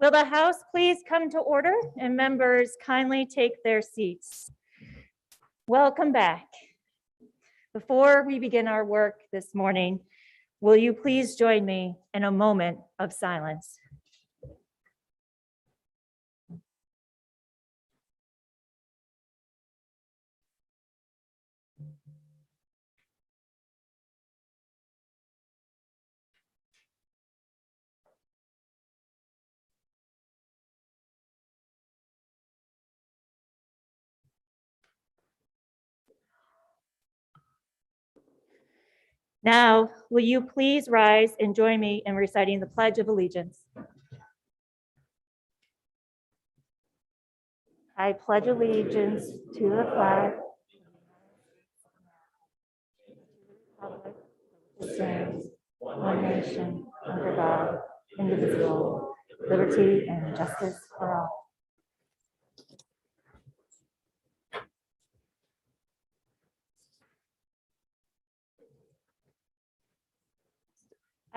Will the House please come to order and members kindly take their seats? Welcome back. Before we begin our work this morning, will you please join me in a moment of silence? Now, will you please rise and join me in reciting the Pledge of Allegiance? I pledge allegiance to the flag which stands one nation under God, indivisible, liberty and justice for all.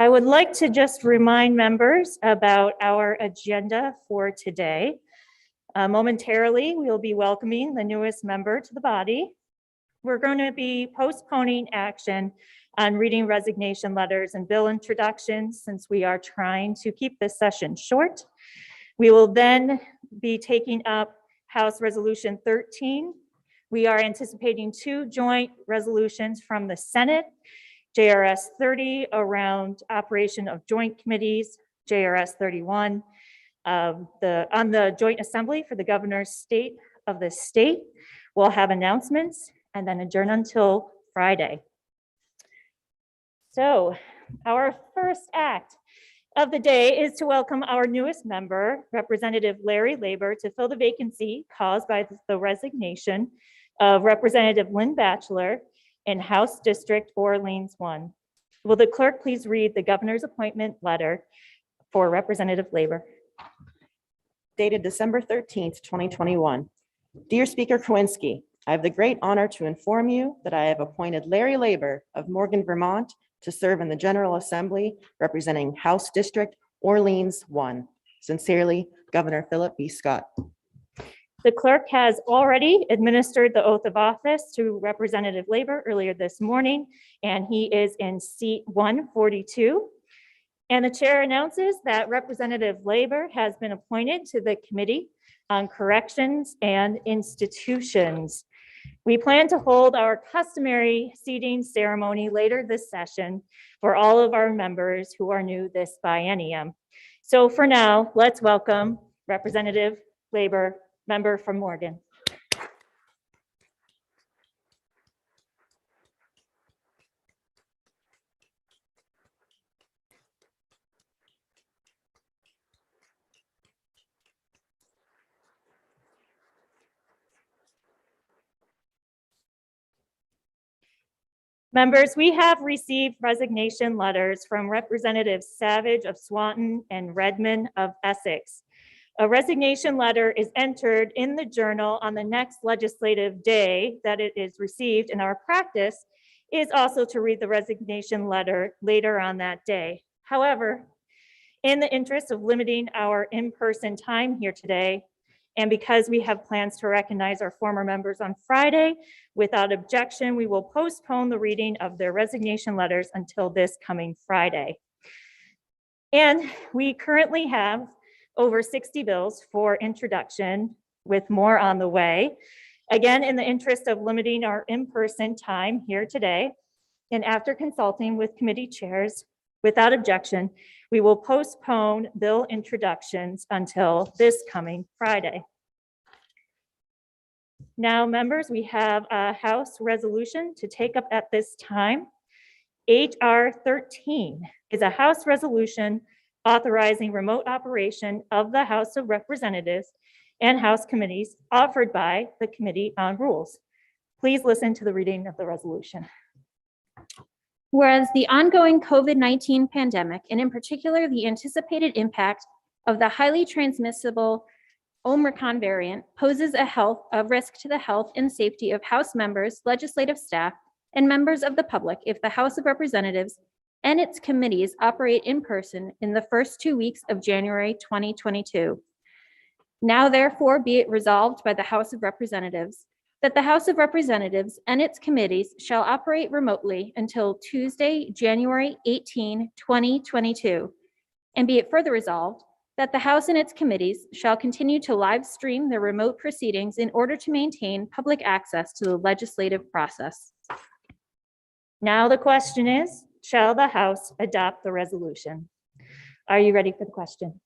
I would like to just remind members about our agenda for today. Momentarily, we'll be welcoming the newest member to the body. We're going to be postponing action on reading resignation letters and bill introductions since we are trying to keep this session short. We will then be taking up House Resolution 13. We are anticipating two joint resolutions from the Senate, JRS 30 around operation of joint committees, JRS 31 on the Joint Assembly for the Governor's State of the state. We'll have announcements and then adjourn until Friday. So our first act of the day is to welcome our newest member, Representative Larry Labor, to fill the vacancy caused by the resignation of Representative Lynn Batchelor in House District Orleans 1. Will the clerk please read the governor's appointment letter for Representative Labor? Dated December 13th, 2021. Dear Speaker Kowinski, I have the great honor to inform you that I have appointed Larry Labor of Morgan, Vermont to serve in the General Assembly representing House District Orleans 1. Sincerely, Governor Philip B. Scott. The clerk has already administered the oath of office to Representative Labor earlier this morning, and he is in seat 142. And the chair announces that Representative Labor has been appointed to the Committee on Corrections and Institutions. We plan to hold our customary seating ceremony later this session for all of our members who are new this biennium. So for now, let's welcome Representative Labor, member from Morgan. Members, we have received resignation letters from Representatives Savage of Swanton and Redmond of Essex. A resignation letter is entered in the journal on the next legislative day that it is received, and our practice is also to read the resignation letter later on that day. However, in the interest of limiting our in-person time here today, and because we have plans to recognize our former members on Friday, without objection, we will postpone the reading of their resignation letters until this coming Friday. And we currently have over 60 bills for introduction, with more on the way. Again, in the interest of limiting our in-person time here today, and after consulting with committee chairs, without objection, we will postpone bill introductions until this coming Friday. Now, members, we have a House resolution to take up at this time. HR 13 is a House resolution authorizing remote operation of the House of Representatives and House committees offered by the Committee on Rules. Please listen to the reading of the resolution. Whereas the ongoing COVID-19 pandemic, and in particular the anticipated impact of the highly transmissible Omicron variant, poses a risk to the health and safety of House members, legislative staff, and members of the public if the House of Representatives and its committees operate in person in the first 2 weeks of January 2022. Now therefore be it resolved by the House of Representatives that the House of Representatives and its committees shall operate remotely until Tuesday, January 18, 2022. And be it further resolved that the House and its committees shall continue to live stream their remote proceedings in order to maintain public access to the legislative process. Now the question is, shall the House adopt the resolution? Are you ready for the question?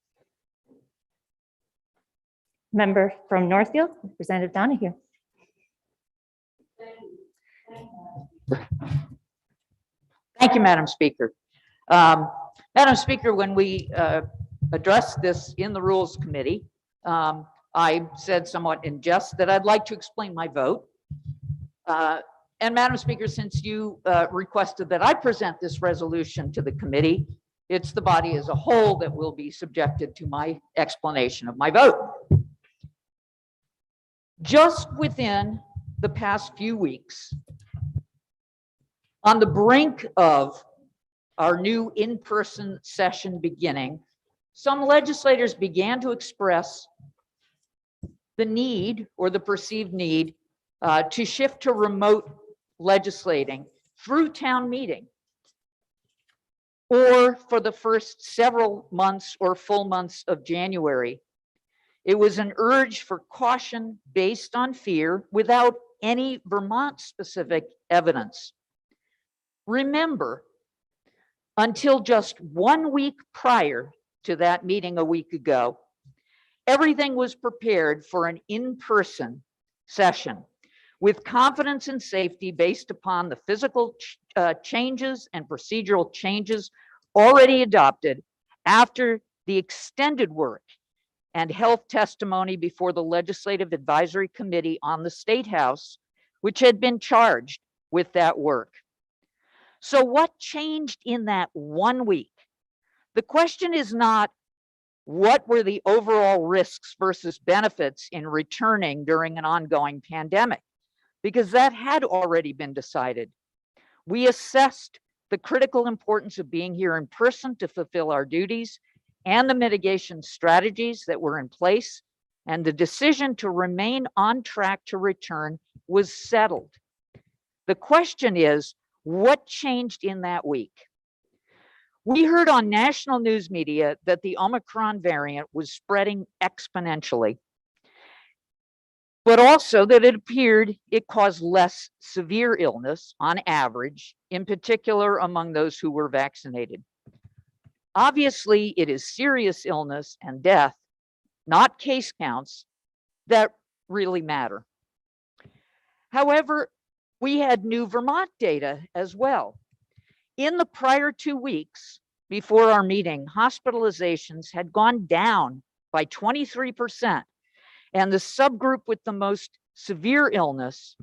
Member from Northfield, Representative Donahue. Thank you, Madam Speaker. Madam Speaker, when we addressed this in the Rules Committee, I said somewhat in jest that I'd like to explain my vote. And Madam Speaker, since you requested that I present this resolution to the committee, it's the body as a whole that will be subjected to my explanation of my vote. Just within the past few weeks, on the brink of our new in-person session beginning, some legislators began to express the need or the perceived need to shift to remote legislating through town meeting, or for the first several months or full months of January. It was an urge for caution based on fear without any Vermont-specific evidence. Remember, until just 1 week prior to that meeting a week ago, everything was prepared for an in-person session with confidence and safety based upon the physical changes and procedural changes already adopted after the extended work and health testimony before the Legislative Advisory Committee on the State House, which had been charged with that work. So what changed in that 1 week? The question is not what were the overall risks versus benefits in returning during an ongoing pandemic, because that had already been decided. We assessed the critical importance of being here in person to fulfill our duties and the mitigation strategies that were in place, and the decision to remain on track to return was settled. The question is, what changed in that week? We heard on national news media that the Omicron variant was spreading exponentially, but also that it appeared it caused less severe illness on average, in particular among those who were vaccinated. Obviously, it is serious illness and death, not case counts, that really matter. However, we had new Vermont data as well. In the prior 2 weeks before our meeting, hospitalizations had gone down by 23%, and the subgroup with the most severe illness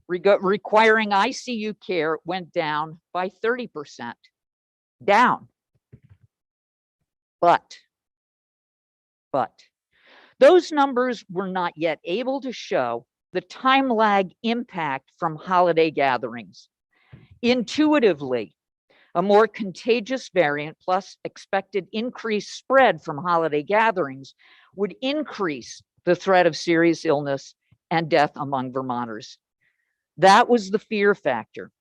requiring ICU care went down by 30%. Down. But those numbers were not yet able to show the time lag impact from holiday gatherings. Intuitively, a more contagious variant plus expected increased spread from holiday gatherings would increase the threat of serious illness and death among Vermonters. That was the fear factor.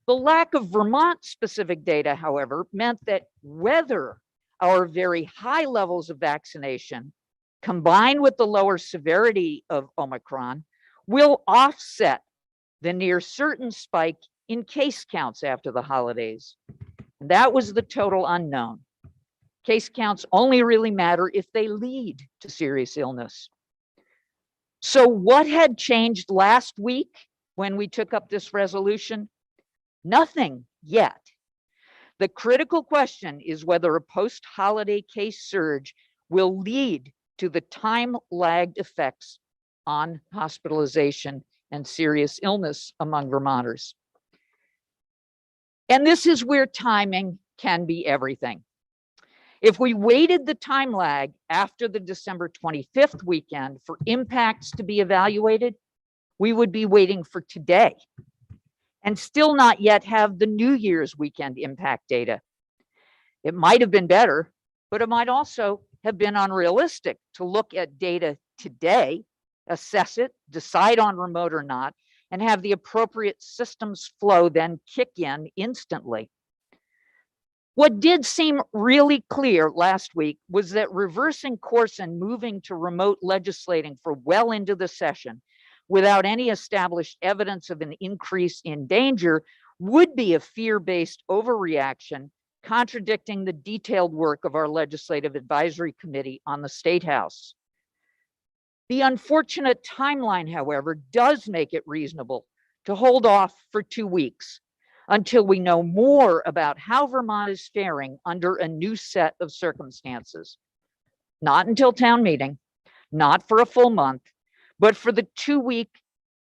The lack of Vermont-specific data, however, meant that whether our very high levels of vaccination combined with the lower severity of Omicron will offset the near certain spike in case counts after the holidays. And that was the total unknown. Case counts only really matter if they lead to serious illness. So what had changed last week when we took up this resolution? Nothing yet. The critical question is whether a post-holiday case surge will lead to the time-lagged effects on hospitalization and serious illness among Vermonters. And this is where timing can be everything. If we waited the time lag after the December 25th weekend for impacts to be evaluated, we would be waiting for today. and still not yet have the New Year's weekend impact data. It might have been better, but it might also have been unrealistic to look at data today, assess it, decide on remote or not, and have the appropriate systems flow then kick in instantly. What did seem really clear last week was that reversing course and moving to remote legislating for well into the session without any established evidence of an increase in danger would be a fear-based overreaction, contradicting the detailed work of our Legislative Advisory Committee on the State House. The unfortunate timeline, however, does make it reasonable to hold off for 2 weeks until we know more about how Vermont is faring under a new set of circumstances. Not until town meeting, not for a full month, but for the 2-week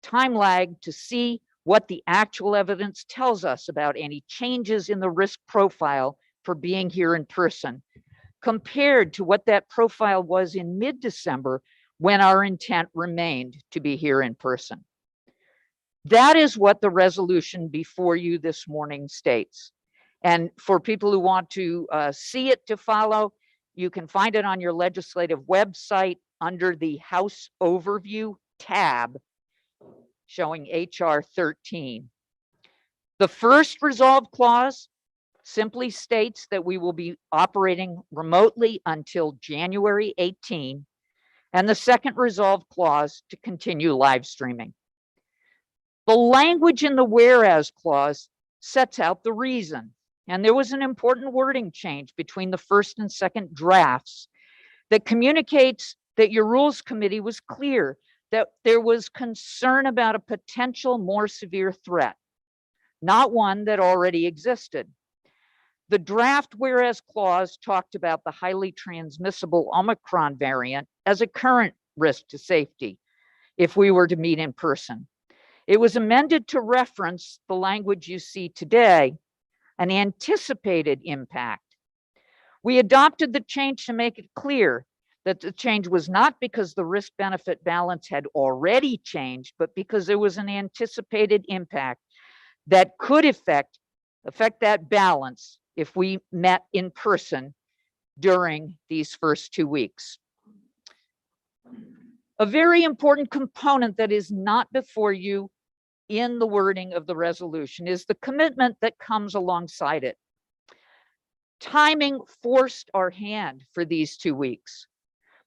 time lag to see what the actual evidence tells us about any changes in the risk profile for being here in person, compared to what that profile was in mid-December when our intent remained to be here in person. That is what the resolution before you this morning states. And for people who want to see it to follow, you can find it on your legislative website under the House Overview tab showing HR 13. The first resolve clause simply states that we will be operating remotely until January 18, and the second resolve clause to continue live streaming. The language in the whereas clause sets out the reason, and there was an important wording change between the first and second drafts that communicates that your Rules Committee was clear that there was concern about a potential more severe threat, not one that already existed. The draft whereas clause talked about the highly transmissible Omicron variant as a current risk to safety if we were to meet in person. It was amended to reference the language you see today, an anticipated impact. We adopted the change to make it clear that the change was not because the risk-benefit balance had already changed, but because there was an anticipated impact that could affect that balance if we met in person during these first 2 weeks. A very important component that is not before you in the wording of the resolution is the commitment that comes alongside it. Timing forced our hand for these 2 weeks,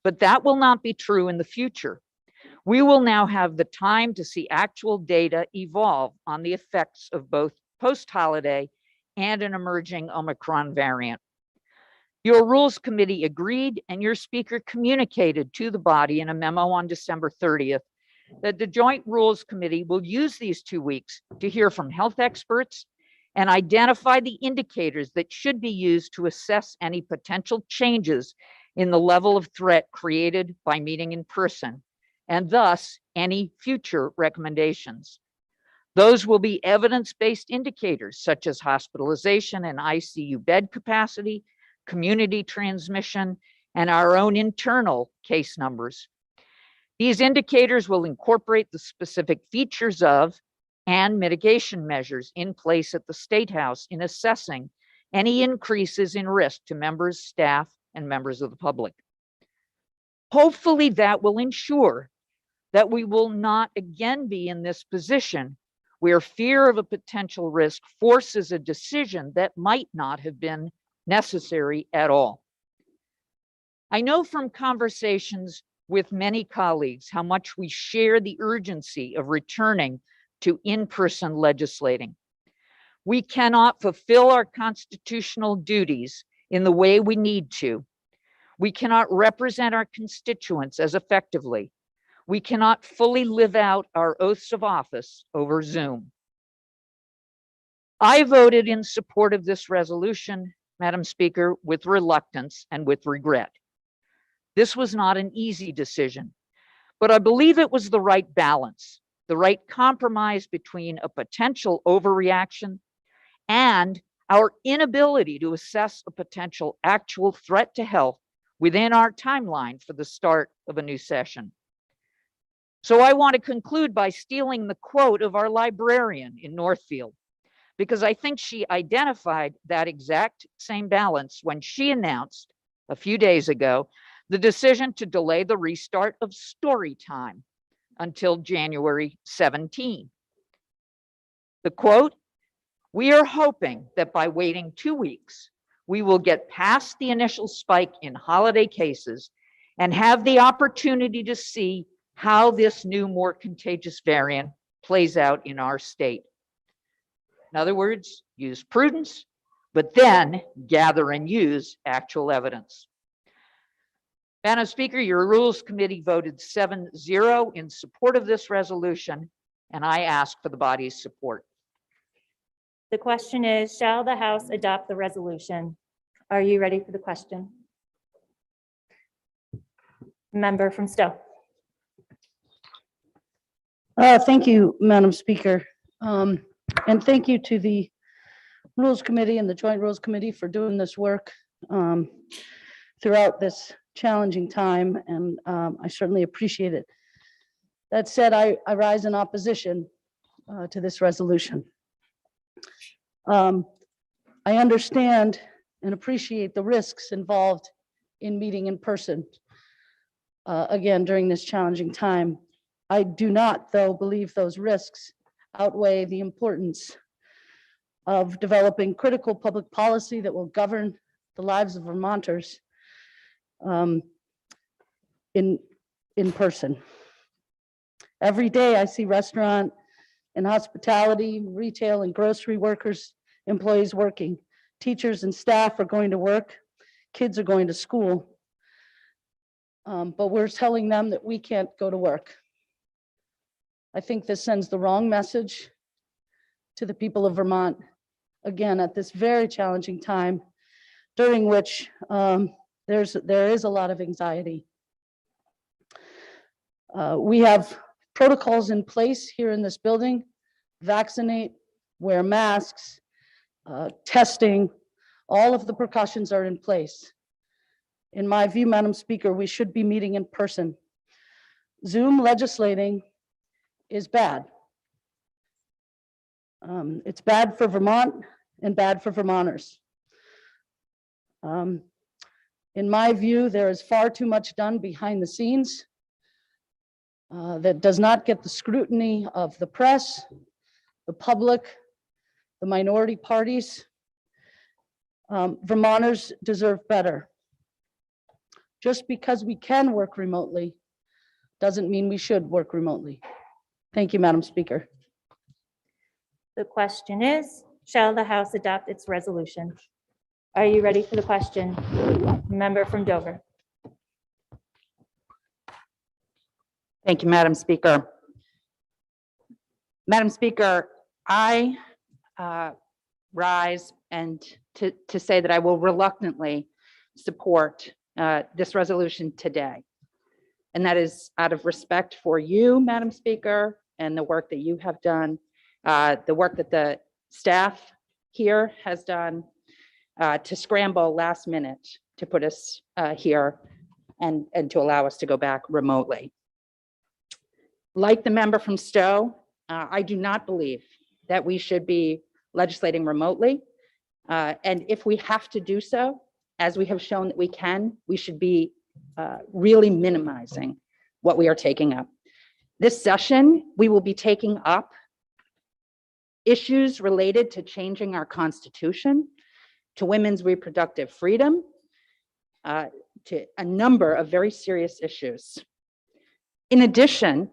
but that will not be true in the future. We will now have the time to see actual data evolve on the effects of both post-holiday and an emerging Omicron variant. Your Rules Committee agreed, and your speaker communicated to the body in a memo on December 30th that the Joint Rules Committee will use these 2 weeks to hear from health experts and identify the indicators that should be used to assess any potential changes in the level of threat created by meeting in person, and thus any future recommendations. Those will be evidence-based indicators such as hospitalization and ICU bed capacity, community transmission, and our own internal case numbers. These indicators will incorporate the specific features of and mitigation measures in place at the State House in assessing any increases in risk to members, staff, and members of the public. Hopefully that will ensure that we will not again be in this position where fear of a potential risk forces a decision that might not have been necessary at all. I know from conversations with many colleagues how much we share the urgency of returning to in-person legislating. We cannot fulfill our constitutional duties in the way we need to. We cannot represent our constituents as effectively. We cannot fully live out our oaths of office over Zoom. I voted in support of this resolution, Madam Speaker, with reluctance and with regret. This was not an easy decision, but I believe it was the right balance, the right compromise between a potential overreaction and our inability to assess a potential actual threat to health within our timeline for the start of a new session. So I want to conclude by stealing the quote of our librarian in Northfield, because I think she identified that exact same balance when she announced a few days ago the decision to delay the restart of story time until January 17. The quote, "We are hoping that by waiting 2 weeks, we will get past the initial spike in holiday cases and have the opportunity to see how this new, more contagious variant plays out in our state." In other words, use prudence, but then gather and use actual evidence. Madam Speaker, your Rules Committee voted 7-0 in support of this resolution, and I ask for the body's support. The question is, shall the House adopt the resolution? Are you ready for the question? Member from Stowe. Thank you, Madam Speaker. And thank you to the Rules Committee and the Joint Rules Committee for doing this work throughout this challenging time, and I certainly appreciate it. That said, I rise in opposition to this resolution. I understand and appreciate the risks involved in meeting in person, again, during this challenging time. I do not, though, believe those risks outweigh the importance of developing critical public policy that will govern the lives of Vermonters in person. Every day I see restaurant and hospitality, retail and grocery workers, employees working. Teachers and staff are going to work. Kids are going to school. But we're telling them that we can't go to work. I think this sends the wrong message to the people of Vermont, again, at this very challenging time, during which there is a lot of anxiety. We have protocols in place here in this building: vaccinate, wear masks, testing, all of the precautions are in place. In my view, Madam Speaker, we should be meeting in person. Zoom legislating is bad. It's bad for Vermont and bad for Vermonters. In my view, there is far too much done behind the scenes that does not get the scrutiny of the press, the public, the minority parties. Vermonters deserve better. Just because we can work remotely doesn't mean we should work remotely. Thank you, Madam Speaker. The question is, shall the House adopt its resolution? Are you ready for the question? Member from Dover. Thank you, Madam Speaker. Madam Speaker, I rise and to say that I will reluctantly support this resolution today. And that is out of respect for you, Madam Speaker, and the work that you have done, the work that the staff here has done to scramble last minute to put us here and to allow us to go back remotely. Like the member from Stowe, I do not believe that we should be legislating remotely. And if we have to do so, as we have shown that we can, we should be really minimizing what we are taking up. This session, we will be taking up issues related to changing our Constitution, to women's reproductive freedom, to a number of very serious issues. In addition,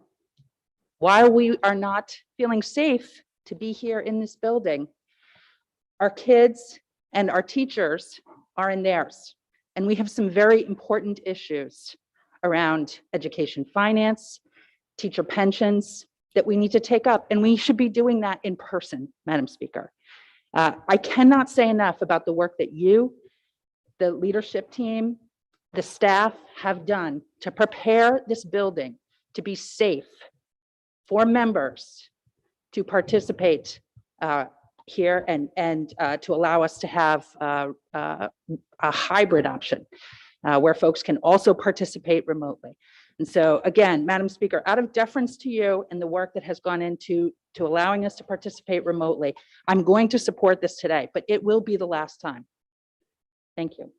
while we are not feeling safe to be here in this building, our kids and our teachers are in theirs. And we have some very important issues around education finance, teacher pensions that we need to take up. And we should be doing that in person, Madam Speaker. I cannot say enough about the work that you, the leadership team, the staff have done to prepare this building to be safe for members to participate here and to allow us to have a hybrid option where folks can also participate remotely. And so again, Madam Speaker, out of deference to you and the work that has gone into allowing us to participate remotely, I'm going to support this today, but it will be the last time. Thank you.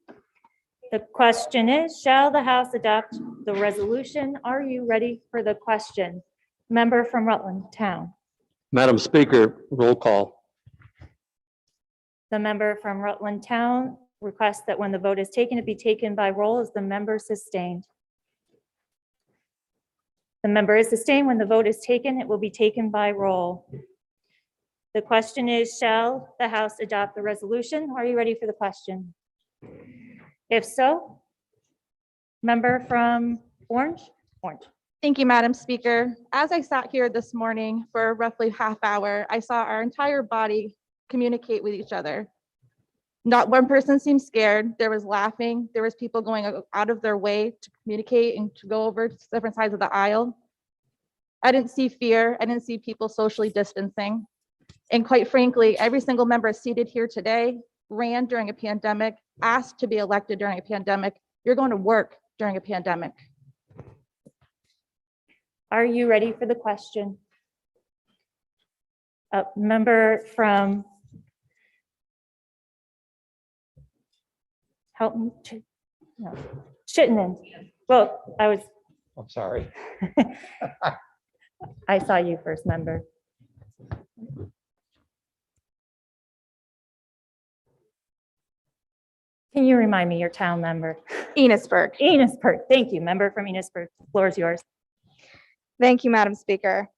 The question is, shall the House adopt the resolution? Are you ready for the question? Member from Rutland Town. Madam Speaker, roll call. The member from Rutland Town requests that when the vote is taken, it be taken by roll as the member sustained. The member is sustained. When the vote is taken, it will be taken by roll. The question is, shall the House adopt the resolution? Are you ready for the question? If so, member from Orange? Orange. Thank you, Madam Speaker. As I sat here this morning for roughly half hour, I saw our entire body communicate with each other. Not one person seemed scared. There was laughing. There was people going out of their way to communicate and to go over to different sides of the aisle. I didn't see fear. I didn't see people socially distancing. And quite frankly, every single member seated here today ran during a pandemic, asked to be elected during a pandemic. You're going to work during a pandemic. Are you ready for the question? Member from, help me, no, Chittenden. Well, I'm sorry. I saw you first, member. Can you remind me your town member? Enosburg. Enosburg, thank you, member from Enosburg. Floor is yours. Thank you, Madam Speaker.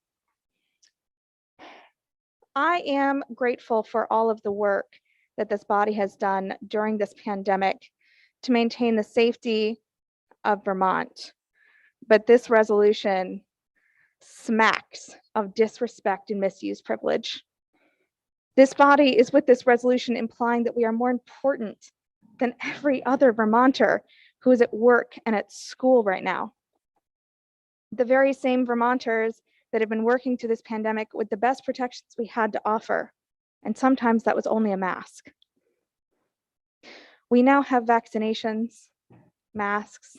I am grateful for all of the work that this body has done during this pandemic to maintain the safety of Vermont. But this resolution smacks of disrespect and misuse privilege. This body is with this resolution implying that we are more important than every other Vermonter who is at work and at school right now. The very same Vermonters that have been working through this pandemic with the best protections we had to offer. And sometimes that was only a mask. We now have vaccinations, masks,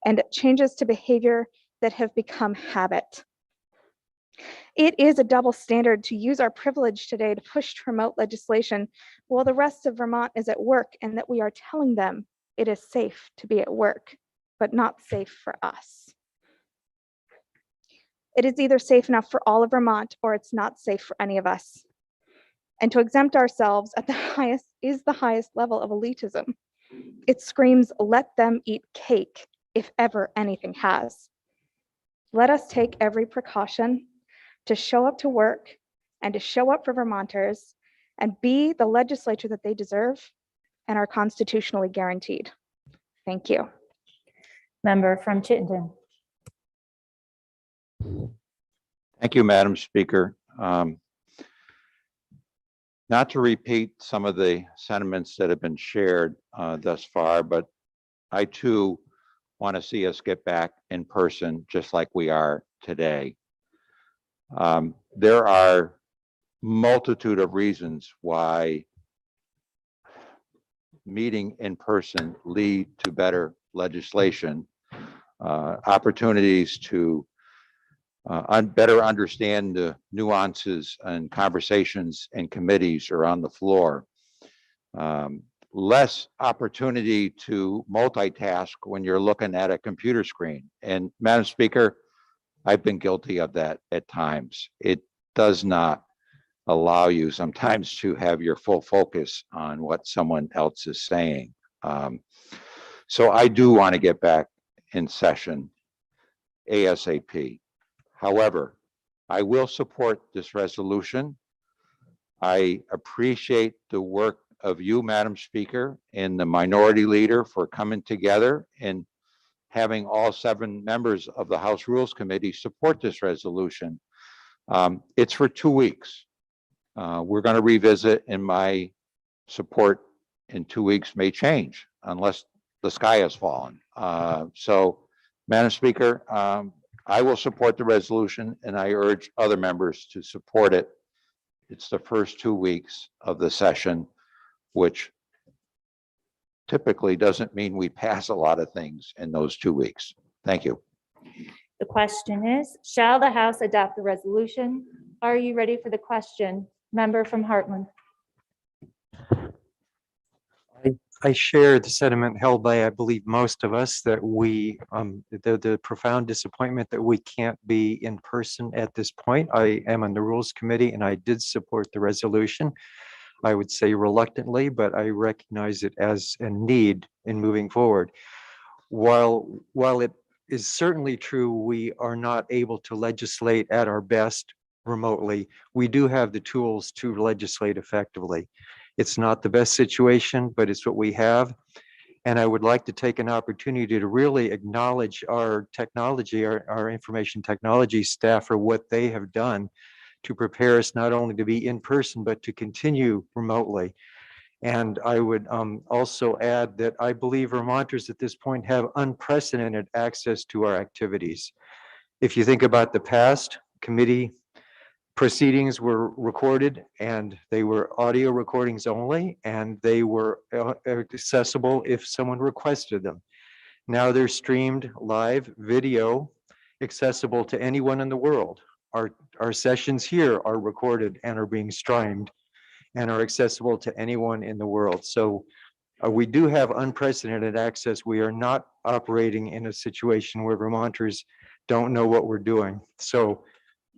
and changes to behavior that have become habit. It is a double standard to use our privilege today to push to promote legislation while the rest of Vermont is at work, and that we are telling them it is safe to be at work, but not safe for us. It is either safe enough for all of Vermont or it's not safe for any of us. And to exempt ourselves at the highest is the highest level of elitism. It screams, let them eat cake, if ever anything has. Let us take every precaution to show up to work and to show up for Vermonters and be the legislature that they deserve and are constitutionally guaranteed. Thank you. Member from Chittenden. Thank you, Madam Speaker. Not to repeat some of the sentiments that have been shared thus far, but I too want to see us get back in person just like we are today. There are multitude of reasons why meeting in person lead to better legislation, opportunities to better understand the nuances and conversations and committees are on the floor. Less opportunity to multitask when you're looking at a computer screen. And Madam Speaker, I've been guilty of that at times. It does not allow you sometimes to have your full focus on what someone else is saying. So I do want to get back in session ASAP. However, I will support this resolution. I appreciate the work of you, Madam Speaker, and the minority leader for coming together and having all 7 members of the House Rules Committee support this resolution. It's for 2 weeks. We're going to revisit, and my support in 2 weeks may change unless the sky has fallen. So, Madam Speaker, I will support the resolution, and I urge other members to support it. It's the first 2 weeks of the session, which typically doesn't mean we pass a lot of things in those 2 weeks. Thank you. The question is, shall the House adopt the resolution? Are you ready for the question? Member from Heartland. I share the sentiment held by, I believe, most of us that the profound disappointment that we can't be in person at this point. I am on the Rules Committee and I did support the resolution. I would say reluctantly, but I recognize it as a need in moving forward. While it is certainly true we are not able to legislate at our best remotely, we do have the tools to legislate effectively. It's not the best situation, but it's what we have. And I would like to take an opportunity to really acknowledge our technology, our information technology staff for what they have done to prepare us not only to be in person, but to continue remotely. And I would also add that I believe Vermonters at this point have unprecedented access to our activities. If you think about the past, committee proceedings were recorded and they were audio recordings only, and they were accessible if someone requested them. Now they're streamed live video, accessible to anyone in the world. Our sessions here are recorded and are being streamed and are accessible to anyone in the world. So we do have unprecedented access. We are not operating in a situation where Vermonters don't know what we're doing. So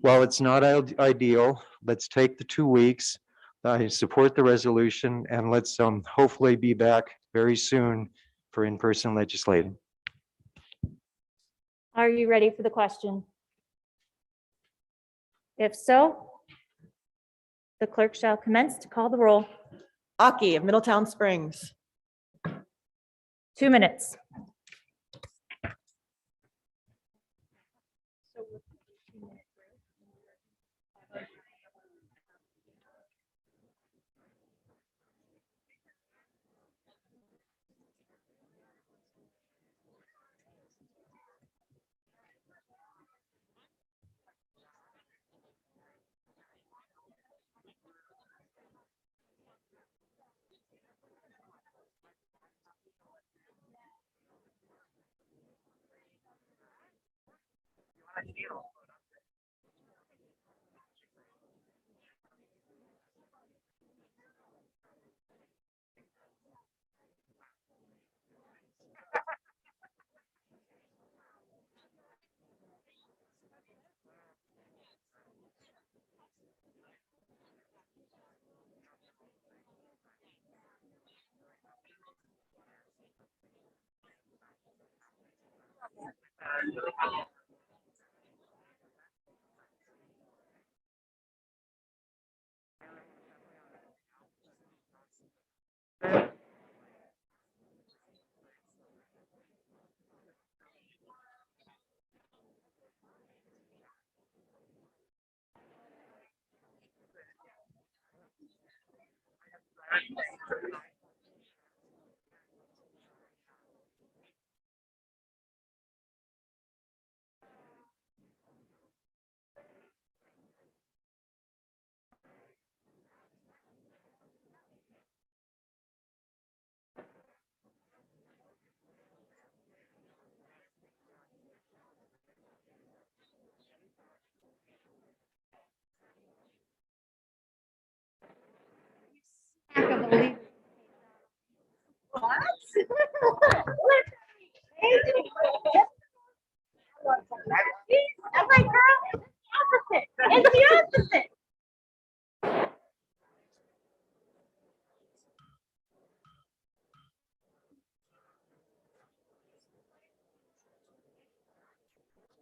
while it's not ideal, let's take the 2 weeks. I support the resolution, and let's hopefully be back very soon for in-person legislating. Are you ready for the question? If so, the clerk shall commence to call the roll. Aki of Middletown Springs. 2 minutes.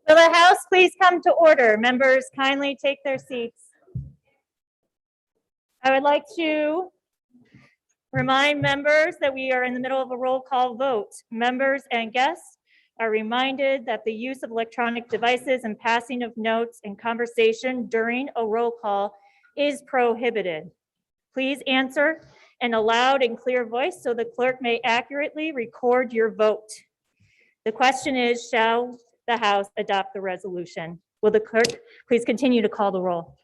Will the House please come to order? Members kindly take their seats. I would like to remind members that we are in the middle of a roll call vote. Members and guests are reminded that the use of electronic devices and passing of notes and conversation during a roll call is prohibited. Please answer in a loud and clear voice so the clerk may accurately record your vote. The question is, shall the House adopt the resolution? Will the clerk please continue to call the roll?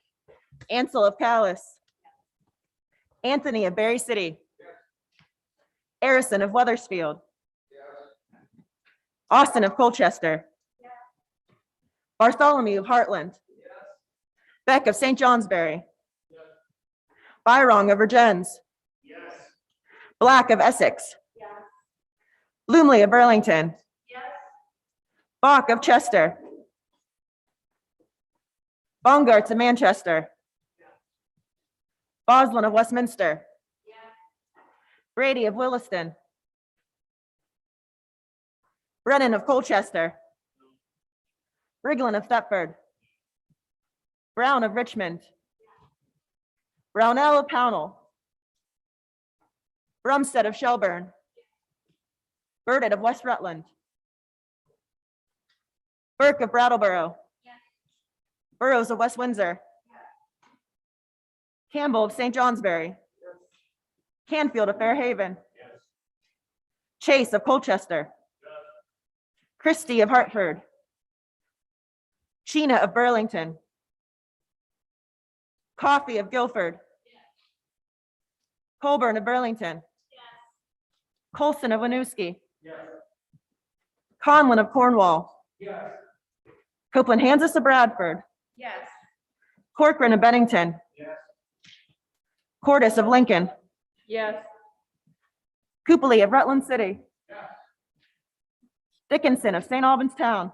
Ansel of Calais. Anthony of Berry City. Harrison of Weathersfield. Austin of Colchester. Bartholomew of Heartland. Beck of St. Johnsbury. Byrong of Virgins. Black of Essex. Bloomley of Burlington. Bach of Chester. Baumgarts of Manchester. Boslin of Westminster. Brady of Williston. Brennan of Colchester. Riglin of Thetford. Brown of Richmond. Brownell of Pownell. Brumstead of Shelburne. Burdett of West Rutland. Burke of Brattleboro. Burrows of West Windsor. Campbell of St. Johnsbury. Canfield of Fairhaven. Chase of Colchester. Christie of Hartford. Sheena of Burlington. Coffey of Guilford. Colburn of Burlington. Colson of Winooski. Conlin of Cornwall. Copeland Hansis of Bradford. Corcoran of Bennington. Cordes of Lincoln. Coopley of Rutland City. Dickinson of St. Albans Town.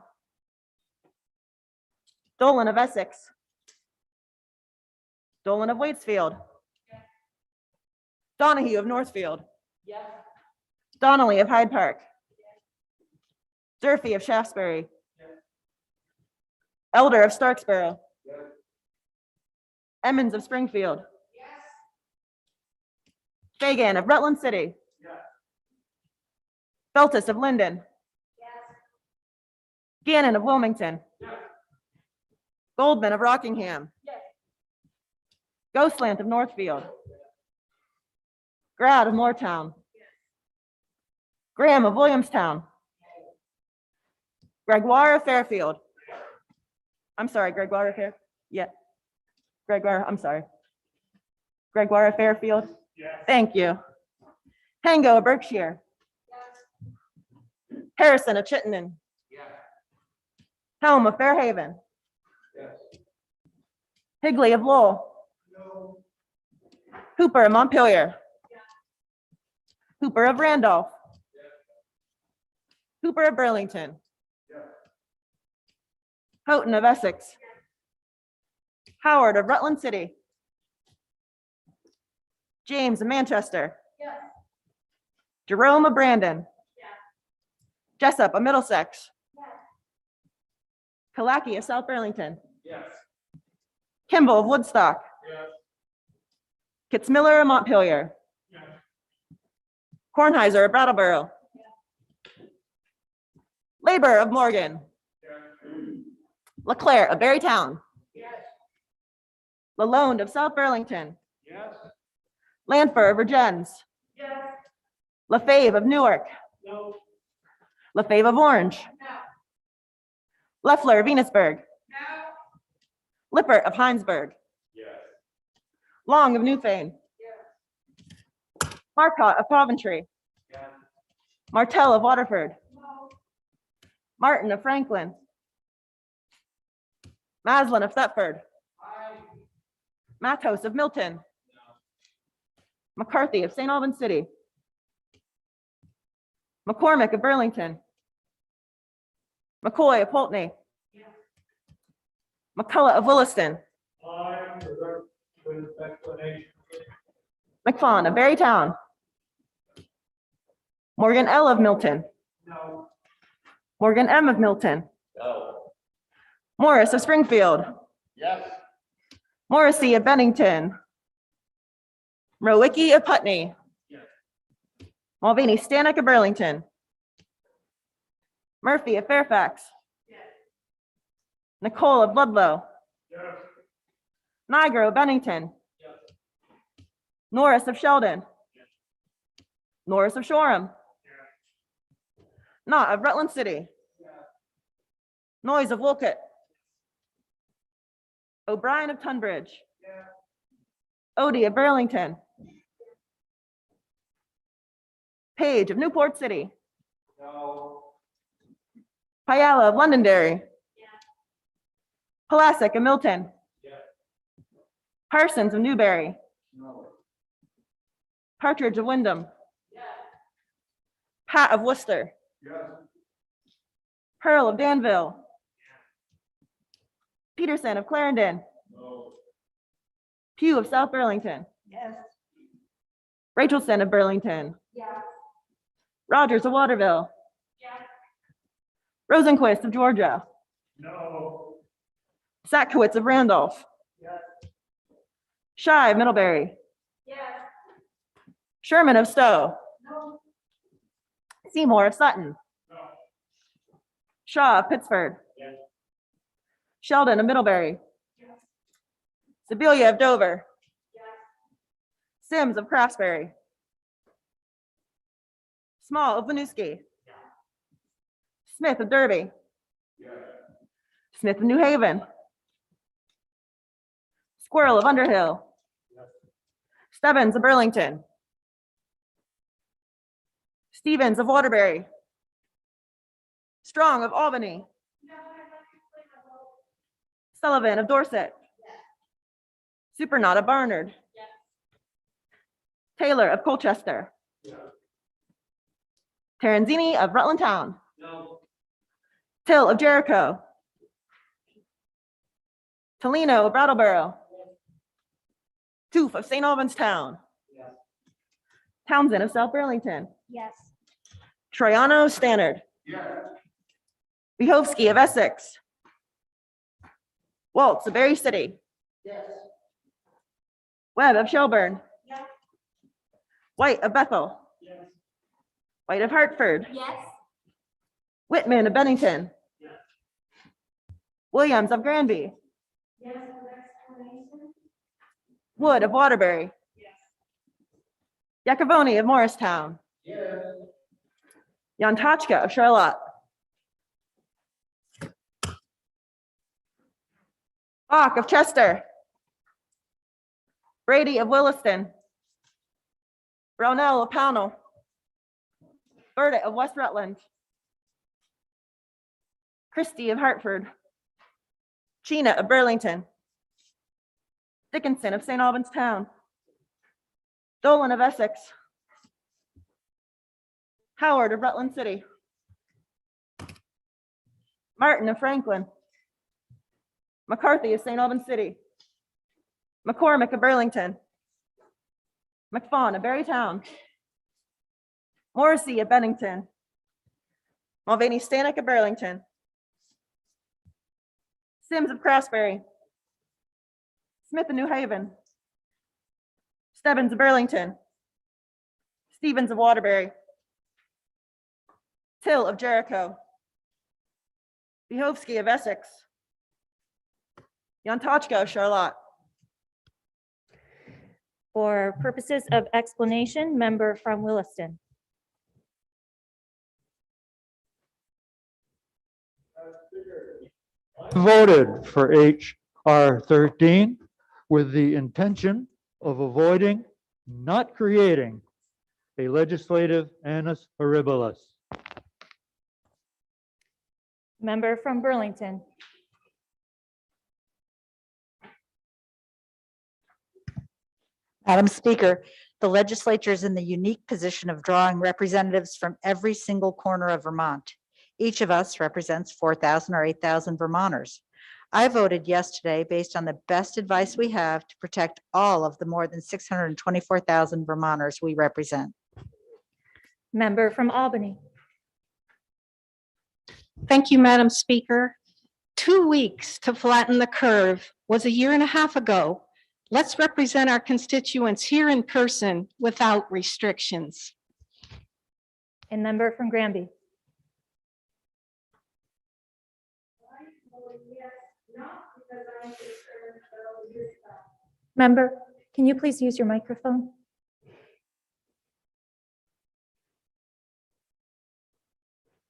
Dolan of Essex. Dolan of Waitsfield. Donahue of Northfield. Donnelly of Hyde Park. Durfee of Shaftesbury. Elder of Starksboro. Emmons of Springfield. Fagan of Rutland City. Feltus of Linden. Gannon of Wilmington. Goldman of Rockingham. Ghostland of Northfield. Grad of Moortown. Graham of Williamstown. Gregoire of Fairfield. I'm sorry, Gregoire of Fair. Yeah. Gregoire, I'm sorry. Gregoire of Fairfield. Thank you. Tango of Berkshire. Harrison of Chittenden. Helm of Fairhaven. Higley of Lowell. Hooper of Montpelier. Hooper of Randolph. Hooper of Burlington. Houghton of Essex. Howard of Rutland City. James of Manchester. Jerome of Brandon. Jessup of Middlesex. Kalaki of South Burlington. Kimball of Woodstock. Kitzmiller of Montpelier. Kornheiser of Brattleboro. Labor of Morgan. Leclerc of Berrytown. Lalonde of South Burlington. Lanfer of Virgins. Lefebvre of Newark. Lefebvre of Orange. Leffler of Venusburg. Lippert of Heinsberg. Long of Newfane. Marcotte of Coventry. Martell of Waterford. Martin of Franklin. Maslin of Thetford. Matos of Milton. McCarthy of St. Albans City. McCormick of Burlington. McCoy of Pulteney. McCullough of Williston. McFawn of Berrytown. Morgan L. of Milton. Morgan M. of Milton. Morris of Springfield. Morrissey of Bennington. Rowicki of Putney. Mulvaney Stanek of Burlington. Murphy of Fairfax. Nicole of Ludlow. Nigro of Bennington. Norris of Sheldon. Norris of Shoreham. Knott of Rutland City. Noyes of Wolcott. O'Brien of Tunbridge. Odie of Burlington. Page of Newport City. Payala of Londonderry. Pulaski of Milton. Parsons of Newberry. Partridge of Wyndham. Pat of Worcester. Pearl of Danville. Peterson of Clarendon. Pugh of South Burlington. Rachelson of Burlington. Rogers of Waterville. Rosenquist of Georgia. Sackowitz of Randolph. Shy of Middlebury. Sherman of Stowe. Seymour of Sutton. Shaw of Pittsford. Sheldon of Middlebury. Sibilia of Dover. Sims of Craftsbury. Small of Winooski. Smith of Derby. Smith of New Haven. Squirrel of Underhill. Stebbins of Burlington. Stevens of Waterbury. Strong of Albany. Sullivan of Dorset. Supernaut of Barnard. Taylor of Colchester. Teranzini of Rutland Town. Till of Jericho. Tolino of Brattleboro. Toof of St. Albans Town. Townsend of South Burlington. Troiano of Stannard. Bihovsky of Essex. Waltz of Berry City. Webb of Shelburne. White of Bethel. White of Hartford. Whitman of Bennington. Williams of Granby. Wood of Waterbury. Yakavoni of Morristown. Yantochka of Charlotte. Bach of Chester. Brady of Williston. Brownell of Pownell. Burdett of West Rutland. Christie of Hartford. Chena of Burlington. Dickinson of St. Albans Town. Dolan of Essex. Howard of Rutland City. Martin of Franklin. McCarthy of St. Albans City. McCormick of Burlington. McFawn of Berrytown. Morrissey of Bennington. Mulvaney Stanek of Burlington. Sims of Craftsbury. Smith of New Haven. Stebbins of Burlington. Stevens of Waterbury. Till of Jericho. Bihovsky of Essex. Yantochka of Charlotte. For purposes of explanation, member from Williston. Voted for HR 13 with the intention of avoiding, not creating, a legislative annus horribilis. Member from Burlington. Madam Speaker, the legislature is in the unique position of drawing representatives from every single corner of Vermont. Each of us represents 4,000 or 8,000 Vermonters. I voted yes today based on the best advice we have to protect all of the more than 624,000 Vermonters we represent. Member from Albany. Thank you, Madam Speaker. 2 weeks to flatten the curve was a year and a half ago. Let's represent our constituents here in person without restrictions. And member from Granby. Member, can you please use your microphone?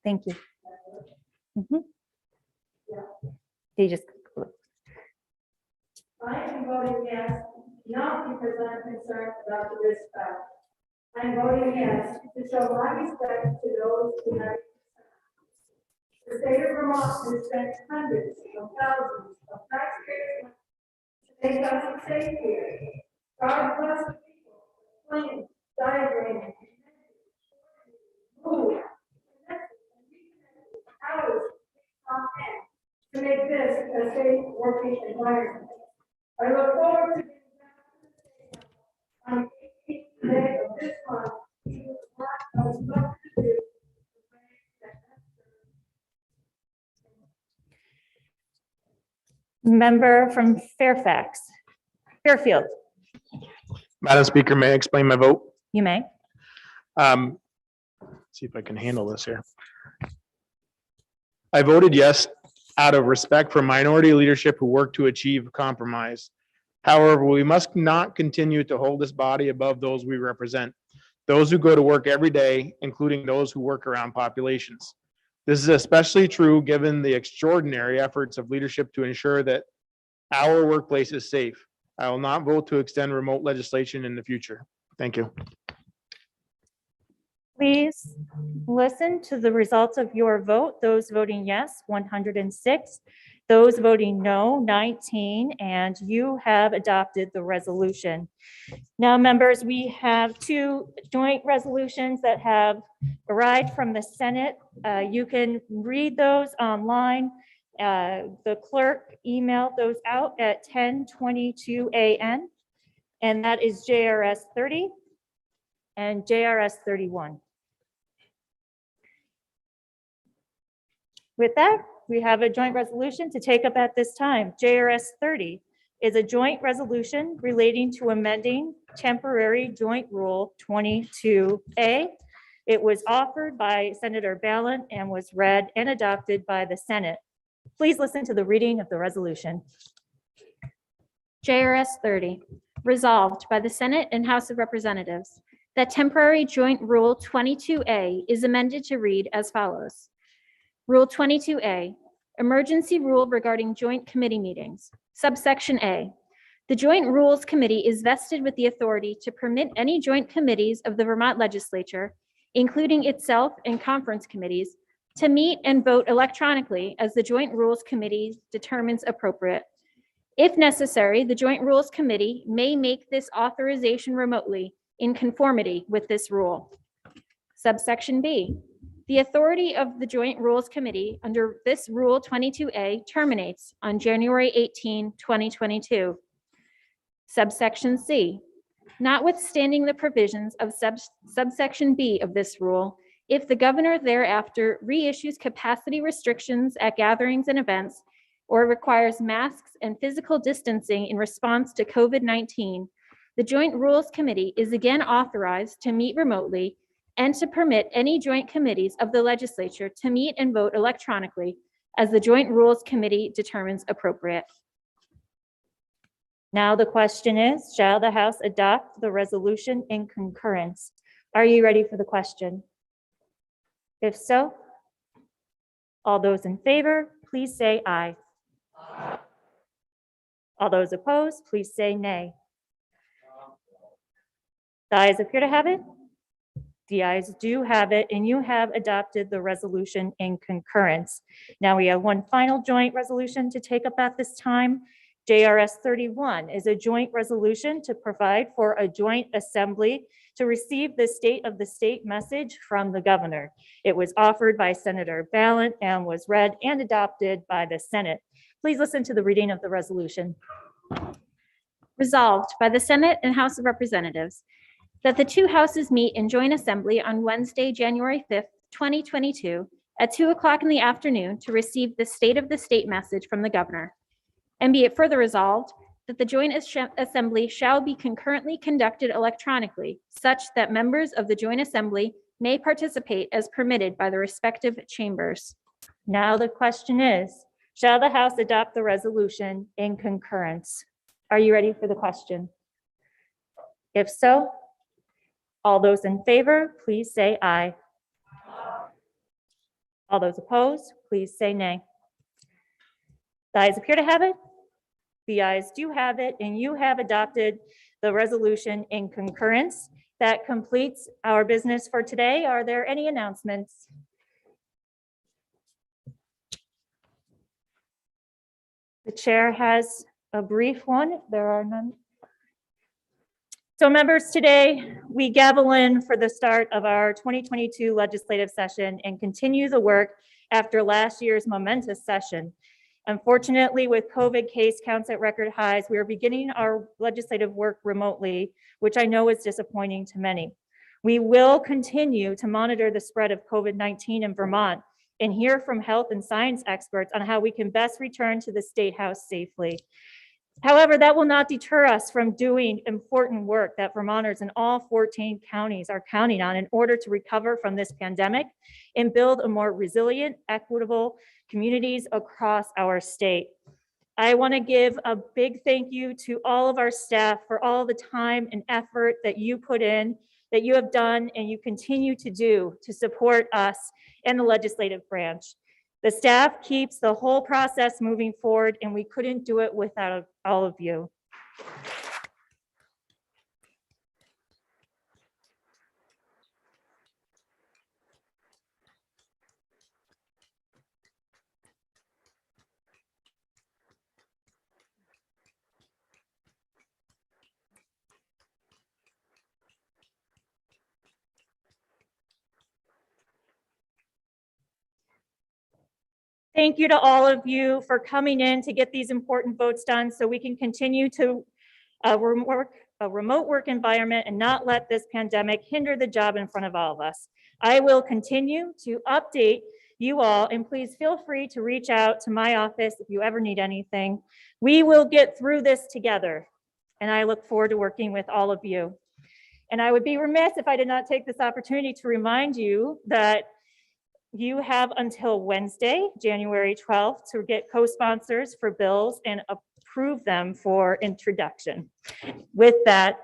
Thank you. You just. I am voting yes, not because I'm concerned about the risk factor. I'm voting yes to show my respect to those who have The state of Vermont has spent hundreds of thousands of taxpayers' money to make us safe here. God bless the people, plans, diagrams, move, connected, and reconnected hours on end to make this a safe working environment. I look forward to being back to the state on the 18th day of this month. We will work as much to do. Member from Fairfield, Madam Speaker, may I explain my vote? you may. See if I can handle this here. I voted yes out of respect for minority leadership who work to achieve compromise. However, we must not continue to hold this body above those we represent, those who go to work every day, including those who work around populations. This is especially true given the extraordinary efforts of leadership to ensure that our workplace is safe. I will not vote to extend remote legislation in the future. Thank you. Please listen to the results of your vote. Those voting yes, 106. Those voting no, 19, and you have adopted the resolution. Now, members, we have two joint resolutions that have arrived from the Senate. You can read those online. The clerk emailed those out at 10:22 a.m. and that is JRS 30 and JRS 31. With that, we have a joint resolution to take up at this time. JRS 30 is a joint resolution relating to amending temporary joint rule 22A. It was offered by Senator Ballant and was read and adopted by the Senate. Please listen to the reading of the resolution. JRS 30, resolved by the Senate and House of Representatives that temporary joint rule 22A is amended to read as follows. Rule 22A, emergency rule regarding joint committee meetings. Subsection A, the Joint Rules Committee is vested with the authority to permit any joint committees of the Vermont Legislature, including itself and conference committees, to meet and vote electronically as the Joint Rules Committee determines appropriate. If necessary, the Joint Rules Committee may make this authorization remotely in conformity with this rule. Subsection B, the authority of the Joint Rules Committee under this Rule 22A terminates on January 18, 2022. Subsection C, notwithstanding the provisions of subsection B of this rule, if the governor thereafter reissues capacity restrictions at gatherings and events or requires masks and physical distancing in response to COVID-19, the Joint Rules Committee is again authorized to meet remotely and to permit any joint committees of the legislature to meet and vote electronically as the Joint Rules Committee determines appropriate. Now the question is, shall the House adopt the resolution in concurrence? Are you ready for the question? If so, all those in favor, please say aye. All those opposed, please say nay. The ayes appear to have it. The ayes do have it, and you have adopted the resolution in concurrence. Now we have one final joint resolution to take up at this time. JRS 31 is a joint resolution to provide for a joint assembly to receive the state of the state message from the governor. It was offered by Senator Ballant and was read and adopted by the Senate. Please listen to the reading of the resolution. Resolved by the Senate and House of Representatives that the two houses meet in joint assembly on Wednesday, January 5th, 2022 at 2:00 in the afternoon to receive the state of the state message from the governor. And be it further resolved that the joint assembly shall be concurrently conducted electronically, such that members of the joint assembly may participate as permitted by the respective chambers. Now the question is, shall the House adopt the resolution in concurrence? Are you ready for the question? If so, all those in favor, please say aye. All those opposed, please say nay. The ayes appear to have it. The ayes do have it, and you have adopted the resolution in concurrence. That completes our business for today. Are there any announcements? The chair has a brief one, if there are none. So members, today we gavel in for the start of our 2022 legislative session and continue the work after last year's momentous session. Unfortunately, with COVID case counts at record highs, we are beginning our legislative work remotely, which I know is disappointing to many. We will continue to monitor the spread of COVID-19 in Vermont and hear from health and science experts on how we can best return to the State House safely. However, that will not deter us from doing important work that Vermonters in all 14 counties are counting on in order to recover from this pandemic and build a more resilient, equitable communities across our state. I want to give a big thank you to all of our staff for all the time and effort that you put in, that you have done and you continue to do to support us and the legislative branch. The staff keeps the whole process moving forward, and we couldn't do it without all of you. Thank you to all of you for coming in to get these important votes done so we can continue to a remote work environment and not let this pandemic hinder the job in front of all of us. I will continue to update you all, and please feel free to reach out to my office if you ever need anything. We will get through this together, and I look forward to working with all of you. And I would be remiss if I did not take this opportunity to remind you that you have until Wednesday, January 12th, to get co-sponsors for bills and approve them for introduction. With that,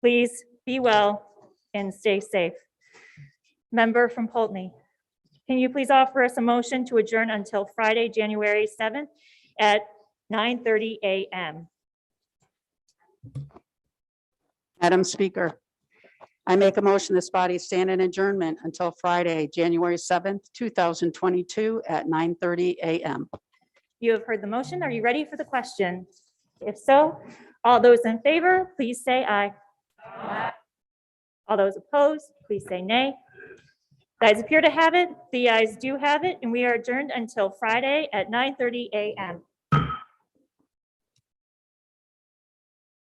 please be well and stay safe. Member from Poultney, can you please offer us a motion to adjourn until Friday, January 7th at 9:30 a.m. Madam Speaker, I make a motion this body stand in adjournment until Friday, January 7th, 2022 at 9:30 a.m. You have heard the motion. Are you ready for the question? If so, all those in favor, please say aye. Aye. All those opposed, please say nay. The ayes appear to have it. The ayes do have it, and we are adjourned until Friday at 9:30 a.m.